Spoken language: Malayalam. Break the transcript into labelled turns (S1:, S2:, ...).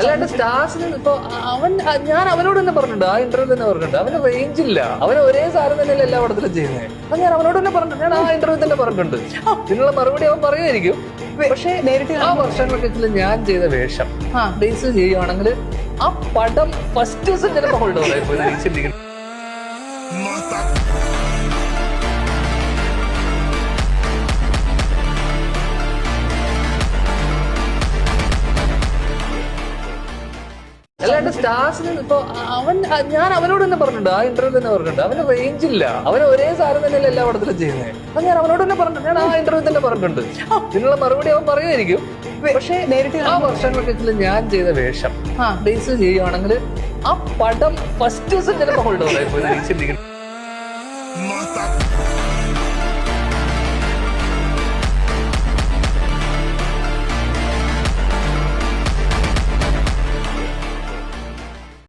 S1: അല്ലാണ്ട് സ്റ്റാർസിന് ഇപ്പൊ ഞാൻ അവനോട് തന്നെ പറഞ്ഞിട്ടുണ്ട്, ആ ഇന്റർവ്യൂ തന്നെ പറഞ്ഞിട്ടുണ്ട്, അവന് റേഞ്ച് ഇല്ല, അവന് ഒരേ സാധനം തന്നെയല്ല എല്ലാ പടത്തിലും ചെയ്യുന്നത്. അത് ഞാൻ അവനോട് തന്നെ പറഞ്ഞിട്ടുണ്ട്, ഞാൻ ആ ഇന്റർവ്യൂ തന്നെ പറഞ്ഞിട്ടുണ്ട്. ഇതിനുള്ള മറുപടി അവൻ പറയുമായിരിക്കും. പക്ഷേ നേരിട്ട് ആ വർഷങ്ങൾക്ക് ഞാൻ ചെയ്ത വേഷം ബേസ് ചെയ്യുവാണെങ്കിൽ ആ പടം ഫസ്റ്റ് ദിവസം ചിലപ്പോൾ ഹോൾഡ് ഓവറായി ചിന്തിക്കുന്നു. അല്ലാണ്ട് സ്റ്റാർസിന് ഇപ്പൊ ഞാൻ അവനോട് തന്നെ പറഞ്ഞിട്ടുണ്ട്, ആ ഇന്റർവ്യൂ തന്നെ പറഞ്ഞിട്ടുണ്ട്, അവന് റേഞ്ച് ഇല്ല, അവന് ഒരേ സാധനം തന്നെയല്ല എല്ലാ പടത്തിലും ചെയ്യുന്നത്. അത് ഞാൻ അവനോട് തന്നെ പറഞ്ഞിട്ടുണ്ട്, ഞാൻ ആ ഇന്റർവ്യൂ തന്നെ പറഞ്ഞിട്ടുണ്ട്. ഇതിനുള്ള മറുപടി അവൻ പറയുമായിരിക്കും. പക്ഷേ നേരിട്ട് ആ വർഷങ്ങൾക്ക് ഞാൻ ചെയ്ത വേഷം ബേസ് ചെയ്യുവാണെങ്കിൽ ആ പടം ഫസ്റ്റ് ദിവസം ചിലപ്പോൾ ഹോൾഡ് ഓവറായി ചിന്തിക്കുന്നു.